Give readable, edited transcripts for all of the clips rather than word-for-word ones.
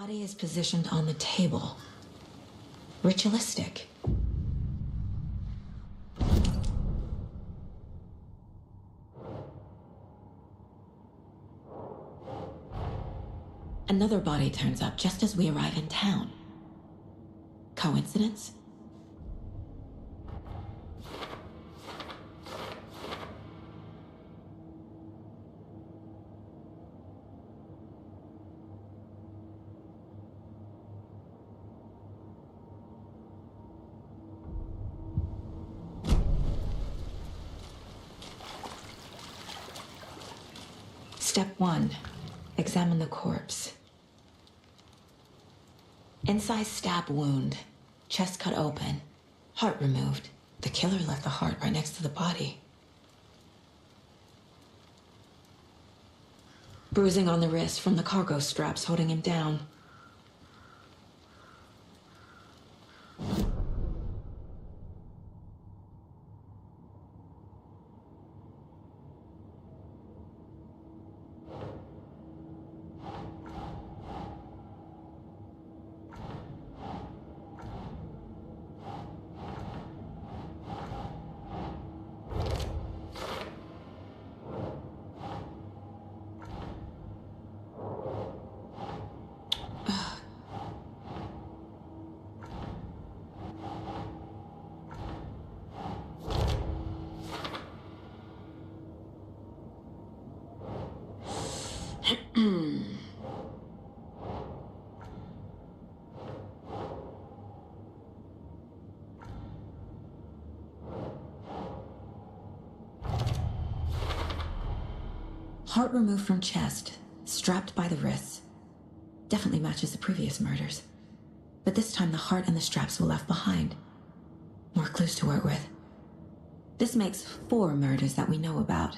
body is positioned on the table. Ritualistic. Another body turns up just as we arrive in town. Coincidence? Step 1. Examine the corpse. Incised stab wound. Chest cut open. Heart removed. The killer left the heart right next to the body. Bruising on the wrist from the cargo straps holding him down. Heart removed from chest, strapped by the wrists. Definitely matches the previous murders. But this time the heart and the straps were left behind. More clues to work with. This makes 4 murders that we know about.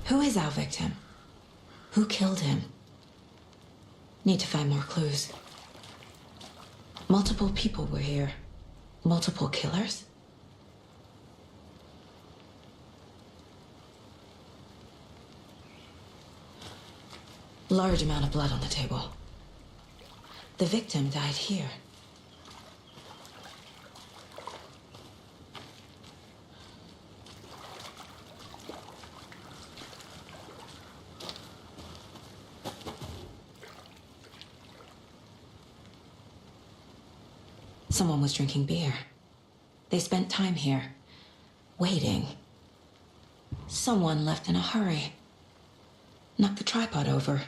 Who is our victim? Who killed him? Need to find more clues. Multiple people were here. Multiple killers? Large amount of blood on the table. The victim died here. Someone was drinking beer. They spent time here, waiting. Someone left in a hurry. Knocked the tripod over.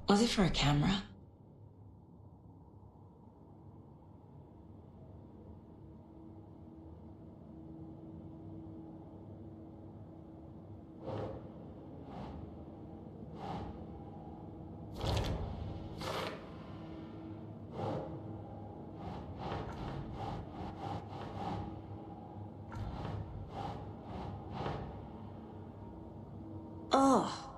Was it for a camera? Oh.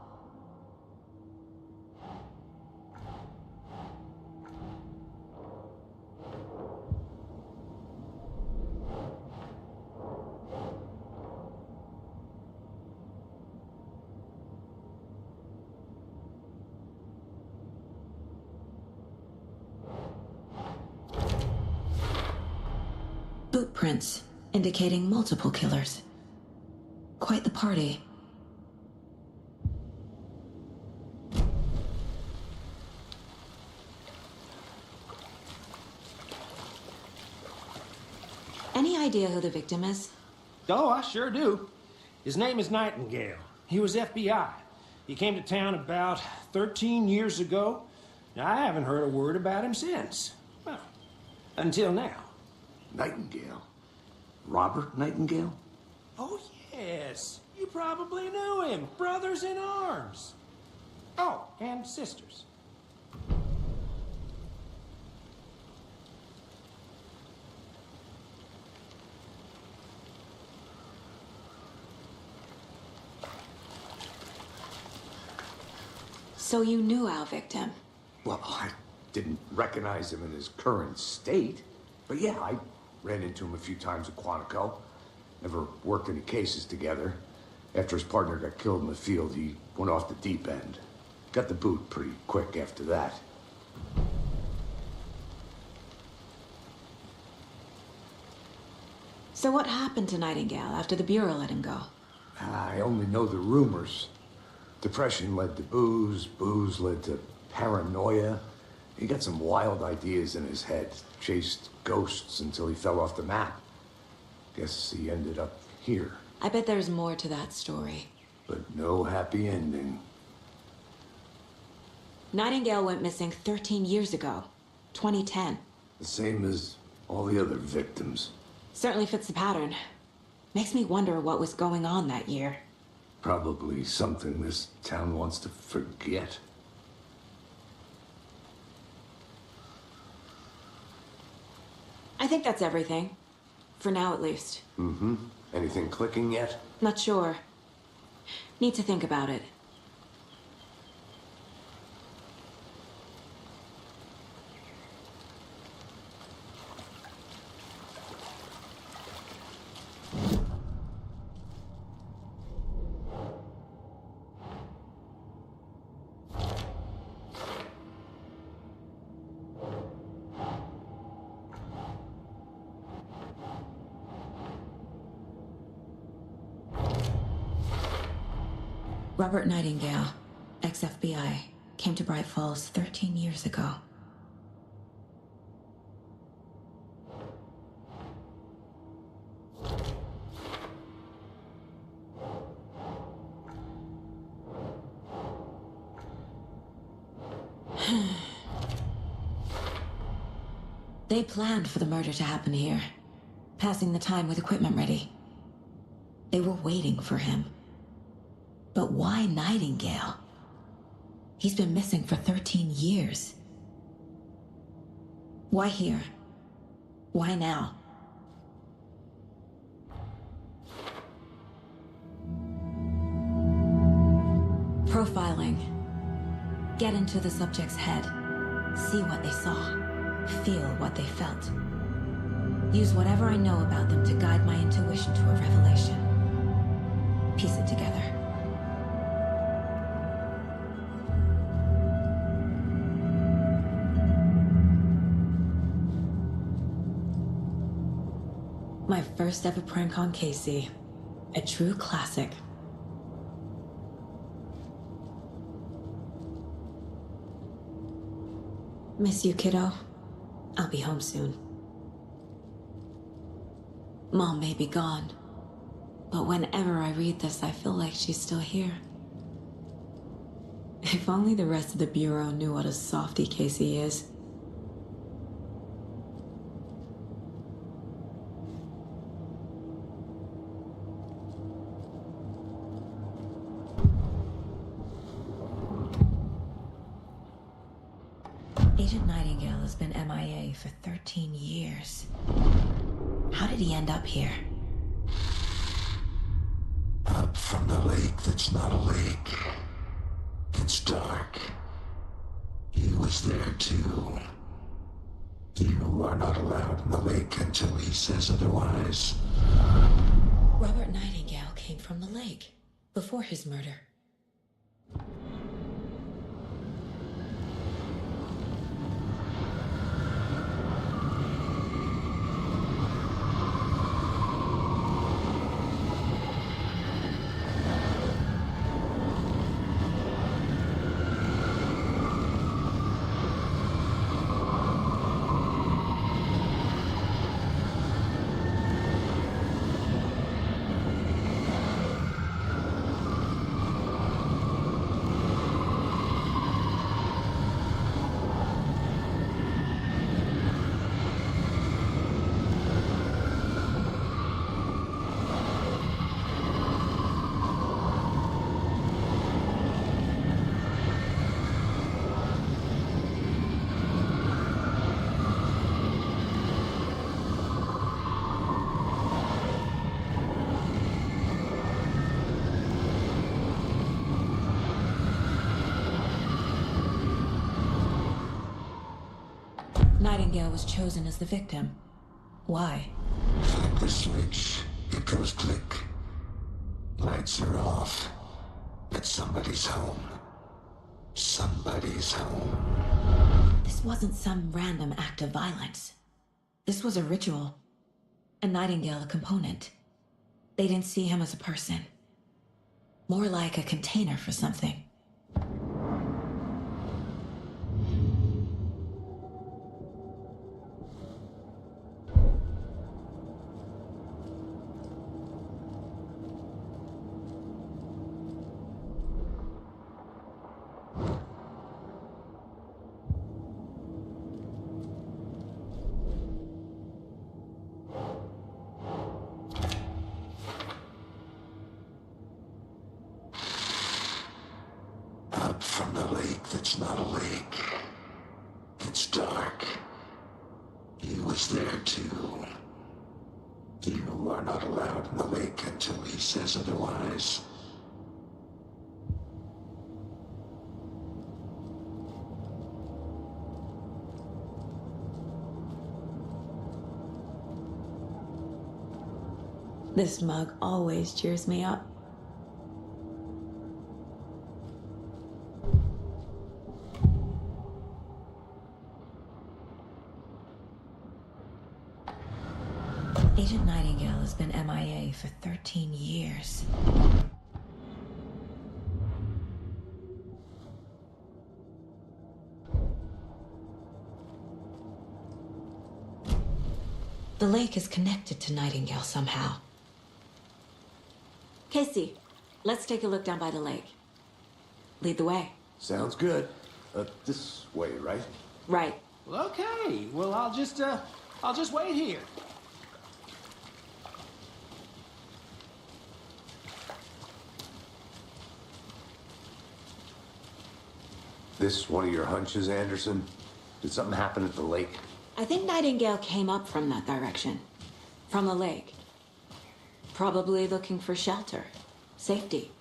Boot prints indicating multiple killers. Quite the party. Any idea who the victim is? Oh, I sure do. His name is Nightingale. He was FBI. He came to town about 13 years ago. Now, I haven't heard a word about him since. Well, until now. Nightingale? Robert Nightingale? Oh, yes. You probably knew him. Brothers in arms. Oh, and sisters. So you knew our victim? Well, I didn't recognize him in his current state. But yeah, I ran into him a few times at Quantico. Never worked any cases together. After his partner got killed in the field, he went off the deep end. Got the boot pretty quick after that. So what happened to Nightingale after the Bureau let him go? I only know the rumors. Depression led to booze, booze led to paranoia. He got some wild ideas in his head, chased ghosts until he fell off the map. Guess he ended up here. I bet there's more to that story. But no happy ending. Nightingale went missing 13 years ago, 2010. The same as all the other victims. Certainly fits the pattern. Makes me wonder what was going on that year. Probably something this town wants to forget. I think that's everything. For now, at least. Mm-hmm. Anything clicking yet? Not sure. Need to think about it. Robert Nightingale, ex-FBI, came to Bright Falls 13 years ago. They planned for the murder to happen here, passing the time with equipment ready. They were waiting for him. But why Nightingale? He's been missing for 13 years. Why here? Why now? Profiling. Get into the subject's head. See what they saw. Feel what they felt. Use whatever I know about them to guide my intuition to a revelation. Piece it together. My first ever prank on Casey. A true classic. Miss you, kiddo. I'll be home soon. Mom may be gone, but whenever I read this, I feel like she's still here. If only the rest of the Bureau knew what a softie Casey is. Agent Nightingale has been MIA for 13 years. How did he end up here? Up from the lake that's not a lake. It's dark. He was there too. You are not allowed in the lake until he says otherwise. Robert Nightingale came from the lake before his murder. Nightingale was chosen as the victim. Why? Flip the switch. It goes click. Lights are off. But somebody's home. Somebody's home. This wasn't some random act of violence. This was a ritual. And Nightingale a component. They didn't see him as a person. More like a container for something. Up from the lake that's not a lake. It's dark. He was there too. You are not allowed in the lake until he says otherwise. This mug always cheers me up. Agent Nightingale has been MIA for 13 years. The lake is connected to Nightingale somehow. Casey, let's take a look down by the lake. Lead the way. Sounds good. This way, right? Right. Well, okay. Well, I'll just wait here. This one of your hunches, Anderson? Did something happen at the lake? I think Nightingale came up from that direction. From the lake. Probably looking for shelter. Safety.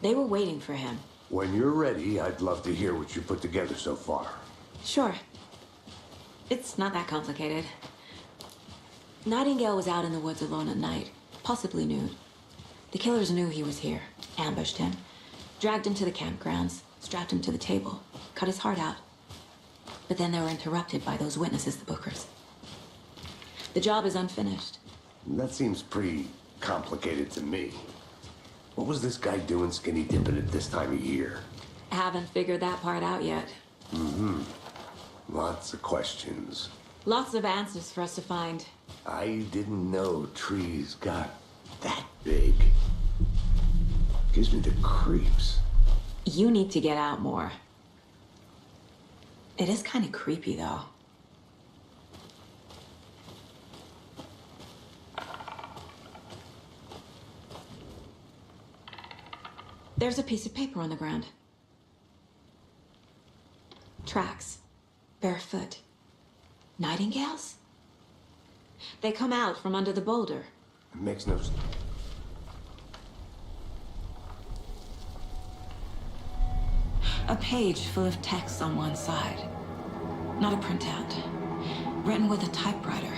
They were waiting for him. When you're ready, I'd love to hear what you put together so far. Sure. It's not that complicated. Nightingale was out in the woods alone at night, possibly nude. The killers knew he was here, ambushed him, dragged him to the campgrounds, strapped him to the table, cut his heart out. But then they were interrupted by those witnesses, the Bookers. The job is unfinished. That seems pretty complicated to me. What was this guy doing skinny dipping at this time of year? Haven't figured that part out yet. Lots of questions. Lots of answers for us to find. I didn't know trees got that big. Gives me the creeps. You need to get out more. It is kind of creepy, though. There's a piece of paper on the ground. Tracks. Barefoot. Nightingales? They come out from under the boulder. It makes no sense. A page full of text on one side. Not a printout. Written with a typewriter.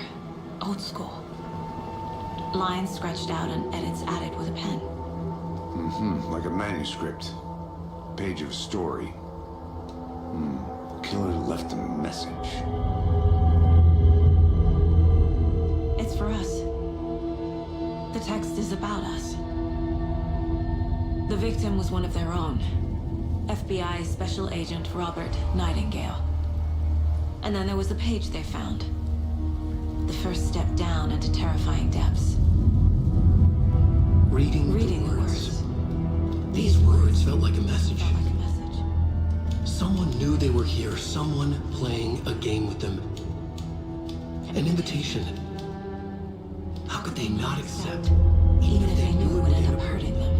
Old school. Lines scratched out and edits added with a pen. Like a manuscript. Page of a story. Killer left a message. It's for us. The text is about us. The victim was one of their own. FBI Special Agent Robert Nightingale. And then there was the page they found. The first step down into terrifying depths. Reading the words. These words felt like a message. Someone knew they were here, someone playing a game with them. An invitation. How could they not accept? Even if they knew it would end up hurting them.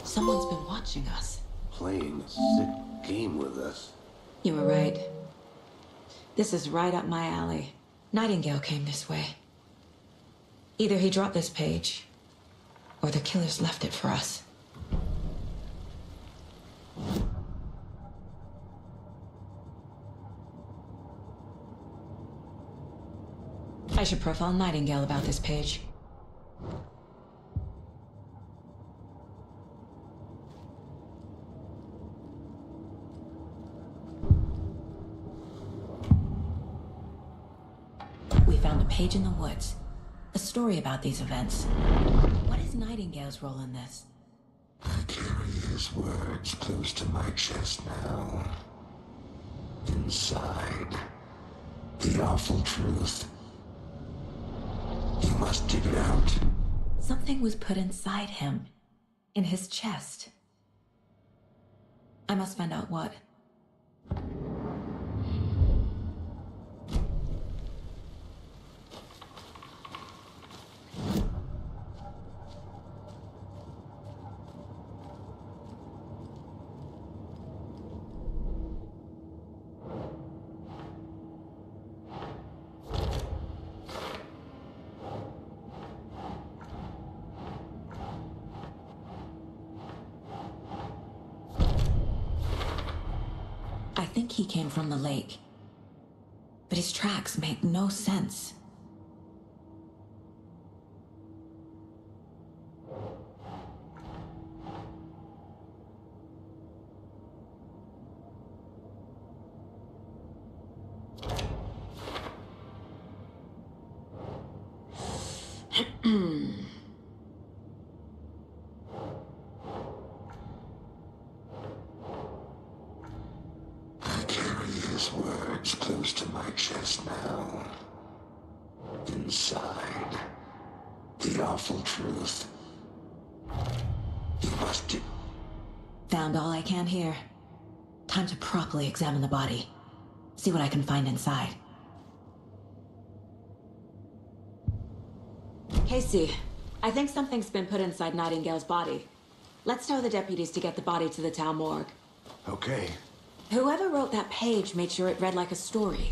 Someone's been watching us. Playing a sick game with us. You were right. This is right up my alley. Nightingale came this way. Either he dropped this page, or the killers left it for us. I should profile Nightingale about this page. We found a page in the woods. A story about these events. What is Nightingale's role in this? I carry his words close to my chest now. Inside, the awful truth. You must dig it out. Something was put inside him. In his chest. I must find out what. I think he came from the lake. But his tracks make no sense. I carry his words close to my chest now. Inside, the awful truth. You must dig. Found all I can here. Time to properly examine the body. See what I can find inside. Casey, I think something's been put inside Nightingale's body. Let's tell the deputies to get the body to the town morgue. Okay. Whoever wrote that page made sure it read like a story.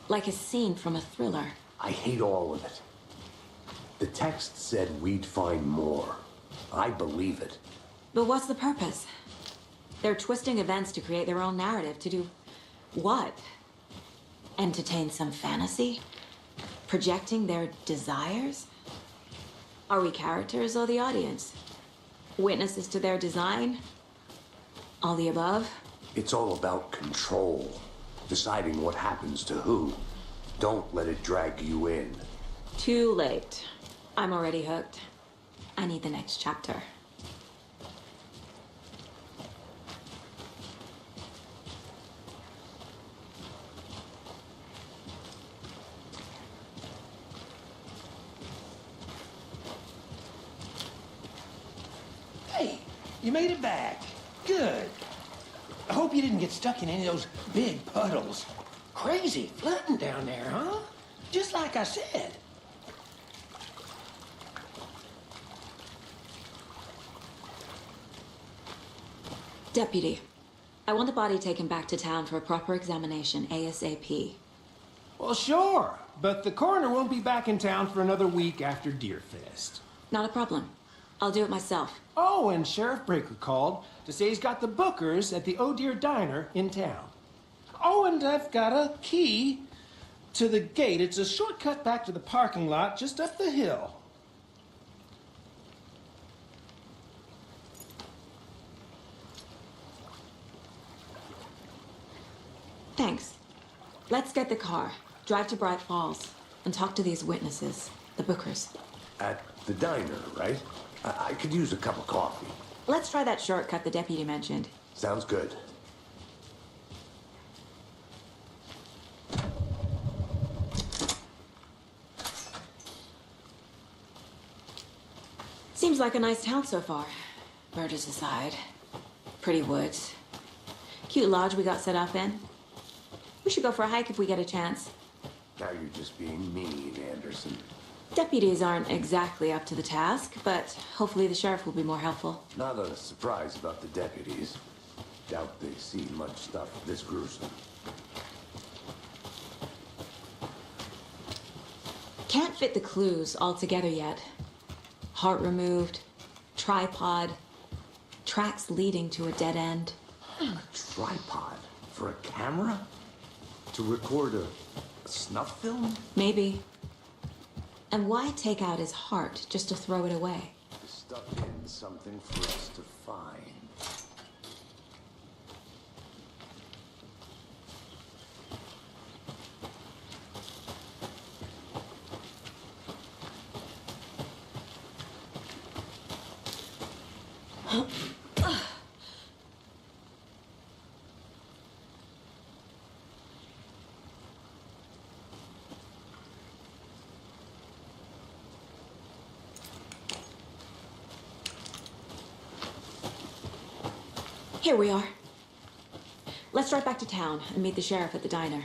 Like a scene from a thriller. I hate all of it. The text said we'd find more. I believe it. But what's the purpose? They're twisting events to create their own narrative. To do what? Entertain some fantasy? Projecting their desires? Are we characters or the audience? Witnesses to their design? All the above? It's all about control. Deciding what happens to who. Don't let it drag you in. Too late. I'm already hooked. I need the next chapter. Hey, you made it back. Good. I hope you didn't get stuck in any of those big puddles. Crazy flooding down there, huh? Just like I said. Deputy, I want the body taken back to town for a proper examination ASAP. Well, sure, but the coroner won't be back in town for another week after Deerfest. Not a problem. I'll do it myself. Oh, and Sheriff Breaker called to say he's got the Bookers at the Oh Dear Diner in town. Oh, and I've got a key to the gate. It's a shortcut back to the parking lot just up the hill. Thanks. Let's get the car, drive to Bright Falls, and talk to these witnesses, the Bookers. At the diner, right? I could use a cup of coffee. Let's try that shortcut the deputy mentioned. Sounds good. Seems like a nice town so far. Murders aside. Pretty woods. Cute lodge we got set up in. We should go for a hike if we get a chance. Now you're just being mean, Anderson. Deputies aren't exactly up to the task, but hopefully the sheriff will be more helpful. Not a surprise about the deputies. Doubt they see much stuff this gruesome. Can't fit the clues all together yet. Heart removed, tripod, tracks leading to a dead end. A tripod? For a camera? To record a snuff film? Maybe. And why take out his heart just to throw it away? To stuff in something for us to find. Here we are. Let's drive back to town and meet the sheriff at the diner.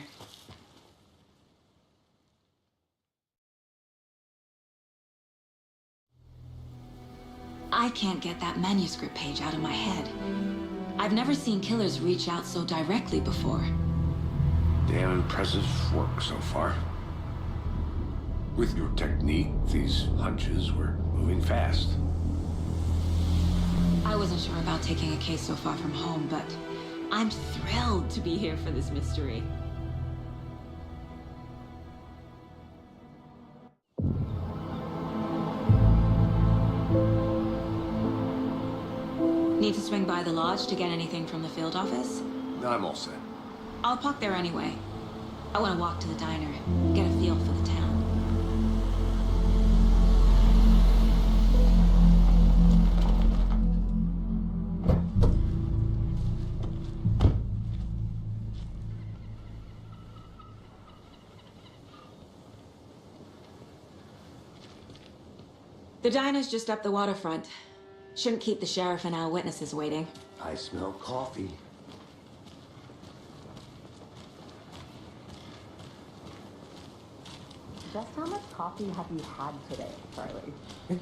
I can't get that manuscript page out of my head. I've never seen killers reach out so directly before. Damn impressive work so far. With your technique, these hunches were moving fast. I wasn't sure about taking a case so far from home, but I'm thrilled to be here for this mystery. Need to swing by the lodge to get anything from the field office? I'm all set. I'll park there anyway. I want to walk to the diner, get a feel for the town. The diner's just up the waterfront. Shouldn't keep the sheriff and our witnesses waiting. I smell coffee. Just how much coffee have you had today, Charlie?